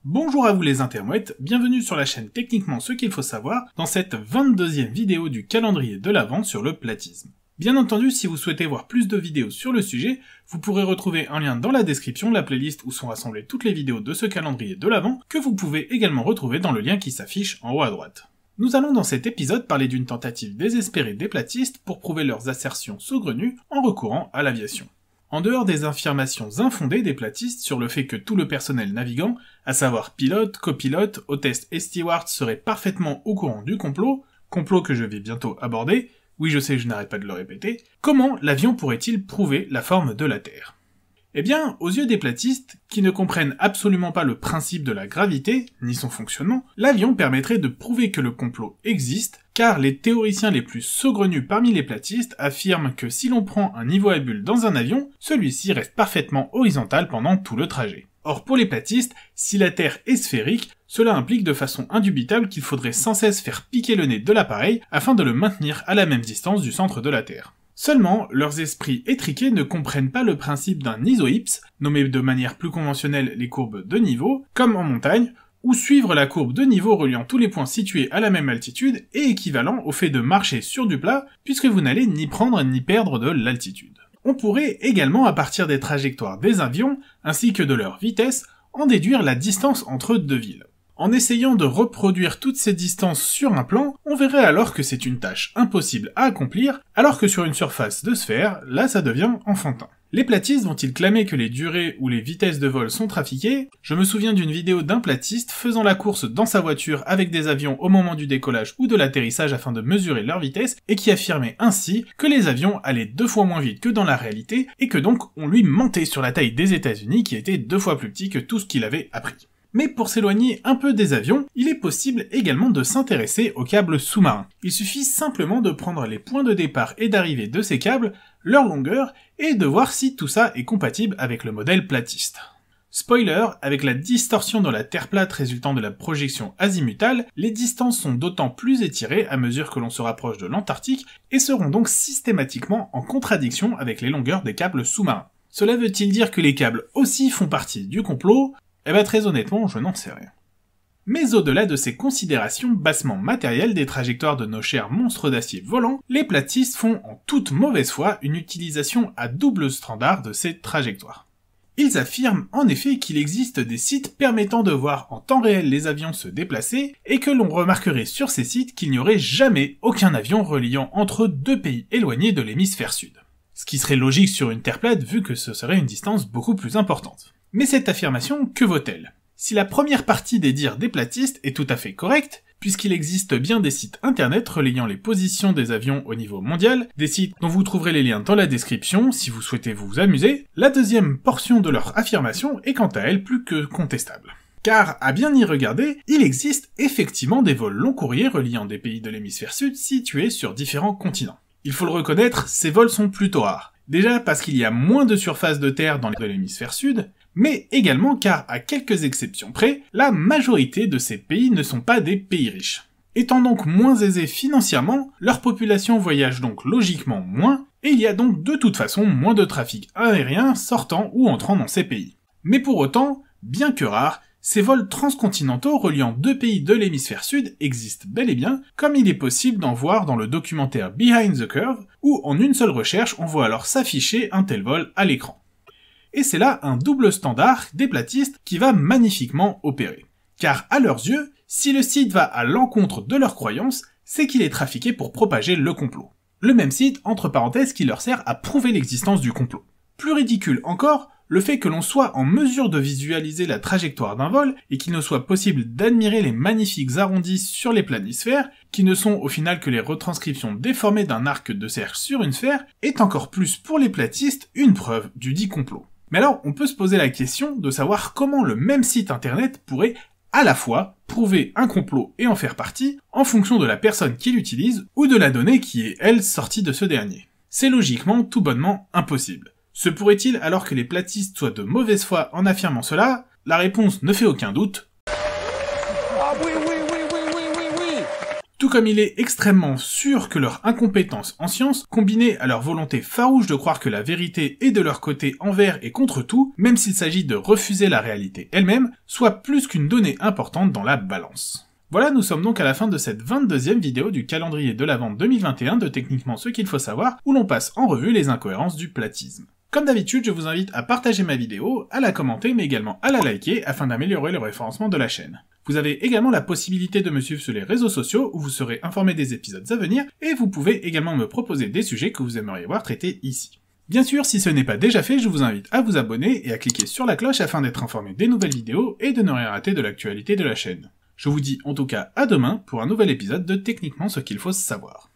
Bonjour à vous les intermouettes, bienvenue sur la chaîne Techniquement ce qu'il faut savoir, dans cette 22e vidéo du calendrier de l'Avent sur le platisme. Bien entendu, si vous souhaitez voir plus de vidéos sur le sujet, vous pourrez retrouver un lien dans la description, la playlist où sont rassemblées toutes les vidéos de ce calendrier de l'Avent, que vous pouvez également retrouver dans le lien qui s'affiche en haut à droite. Nous allons dans cet épisode parler d'une tentative désespérée des platistes pour prouver leurs assertions saugrenues en recourant à l'aviation. En dehors des affirmations infondées des platistes sur le fait que tout le personnel navigant, à savoir pilote, copilote, hôtesse et steward, serait parfaitement au courant du complot que je vais bientôt aborder, oui je sais je n'arrête pas de le répéter, comment l'avion pourrait-il prouver la forme de la Terre ? Eh bien, aux yeux des platistes, qui ne comprennent absolument pas le principe de la gravité, ni son fonctionnement, l'avion permettrait de prouver que le complot existe, car les théoriciens les plus saugrenus parmi les platistes affirment que si l'on prend un niveau à bulle dans un avion, celui-ci reste parfaitement horizontal pendant tout le trajet. Or pour les platistes, si la Terre est sphérique, cela implique de façon indubitable qu'il faudrait sans cesse faire piquer le nez de l'appareil afin de le maintenir à la même distance du centre de la Terre. Seulement, leurs esprits étriqués ne comprennent pas le principe d'un isohypse, nommé de manière plus conventionnelle les courbes de niveau, comme en montagne, où suivre la courbe de niveau reliant tous les points situés à la même altitude est équivalent au fait de marcher sur du plat, puisque vous n'allez ni prendre ni perdre de l'altitude. On pourrait également, à partir des trajectoires des avions, ainsi que de leur vitesse, en déduire la distance entre deux villes. En essayant de reproduire toutes ces distances sur un plan, on verrait alors que c'est une tâche impossible à accomplir, alors que sur une surface de sphère, là ça devient enfantin. Les platistes vont-ils clamer que les durées ou les vitesses de vol sont trafiquées ? Je me souviens d'une vidéo d'un platiste faisant la course dans sa voiture avec des avions au moment du décollage ou de l'atterrissage afin de mesurer leur vitesse, et qui affirmait ainsi que les avions allaient 2 fois moins vite que dans la réalité, et que donc on lui mentait sur la taille des États-Unis qui était 2 fois plus petit que tout ce qu'il avait appris. Mais pour s'éloigner un peu des avions, il est possible également de s'intéresser aux câbles sous-marins. Il suffit simplement de prendre les points de départ et d'arrivée de ces câbles, leur longueur, et de voir si tout ça est compatible avec le modèle platiste. Spoiler, avec la distorsion dans la Terre plate résultant de la projection azimutale, les distances sont d'autant plus étirées à mesure que l'on se rapproche de l'Antarctique, et seront donc systématiquement en contradiction avec les longueurs des câbles sous-marins. Cela veut-il dire que les câbles aussi font partie du complot ? Eh ben très honnêtement, je n'en sais rien. Mais au-delà de ces considérations bassement matérielles des trajectoires de nos chers monstres d'acier volants, les platistes font en toute mauvaise foi une utilisation à double standard de ces trajectoires. Ils affirment en effet qu'il existe des sites permettant de voir en temps réel les avions se déplacer, et que l'on remarquerait sur ces sites qu'il n'y aurait jamais aucun avion reliant entre deux pays éloignés de l'hémisphère sud. Ce qui serait logique sur une Terre plate vu que ce serait une distance beaucoup plus importante. Mais cette affirmation, que vaut-elle ? Si la première partie des dires des platistes est tout à fait correcte, puisqu'il existe bien des sites internet relayant les positions des avions au niveau mondial, des sites dont vous trouverez les liens dans la description si vous souhaitez vous amuser, la deuxième portion de leur affirmation est quant à elle plus que contestable. Car, à bien y regarder, il existe effectivement des vols long courriers reliant des pays de l'hémisphère sud situés sur différents continents. Il faut le reconnaître, ces vols sont plutôt rares. Déjà parce qu'il y a moins de surface de terre dans l'hémisphère sud, mais également car, à quelques exceptions près, la majorité de ces pays ne sont pas des pays riches. Étant donc moins aisés financièrement, leur population voyage donc logiquement moins, et il y a donc de toute façon moins de trafic aérien sortant ou entrant dans ces pays. Mais pour autant, bien que rares, ces vols transcontinentaux reliant deux pays de l'hémisphère sud existent bel et bien, comme il est possible d'en voir dans le documentaire Behind the Curve, où en une seule recherche on voit alors s'afficher un tel vol à l'écran. Et c'est là un double standard des platistes qui va magnifiquement opérer. Car à leurs yeux, si le site va à l'encontre de leurs croyances, c'est qu'il est trafiqué pour propager le complot. Le même site, entre parenthèses, qui leur sert à prouver l'existence du complot. Plus ridicule encore, le fait que l'on soit en mesure de visualiser la trajectoire d'un vol et qu'il ne soit possible d'admirer les magnifiques arrondis sur les planisphères, qui ne sont au final que les retranscriptions déformées d'un arc de cercle sur une sphère, est encore plus pour les platistes une preuve du dit complot. Mais alors, on peut se poser la question de savoir comment le même site internet pourrait à la fois prouver un complot et en faire partie, en fonction de la personne qui l'utilise, ou de la donnée qui est, elle, sortie de ce dernier. C'est logiquement tout bonnement impossible. Se pourrait-il alors que les platistes soient de mauvaise foi en affirmant cela ? La réponse ne fait aucun doute. Ah oui. Tout comme il est extrêmement sûr que leur incompétence en sciences, combinée à leur volonté farouche de croire que la vérité est de leur côté envers et contre tout, même s'il s'agit de refuser la réalité elle-même, soit plus qu'une donnée importante dans la balance. Voilà, nous sommes donc à la fin de cette 22e vidéo du calendrier de l'Avent 2021 de Techniquement ce qu'il faut savoir, où l'on passe en revue les incohérences du platisme. Comme d'habitude, je vous invite à partager ma vidéo, à la commenter, mais également à la liker, afin d'améliorer le référencement de la chaîne. Vous avez également la possibilité de me suivre sur les réseaux sociaux, où vous serez informé des épisodes à venir, et vous pouvez également me proposer des sujets que vous aimeriez voir traités ici. Bien sûr, si ce n'est pas déjà fait, je vous invite à vous abonner et à cliquer sur la cloche afin d'être informé des nouvelles vidéos et de ne rien rater de l'actualité de la chaîne. Je vous dis en tout cas à demain pour un nouvel épisode de Techniquement ce qu'il faut savoir.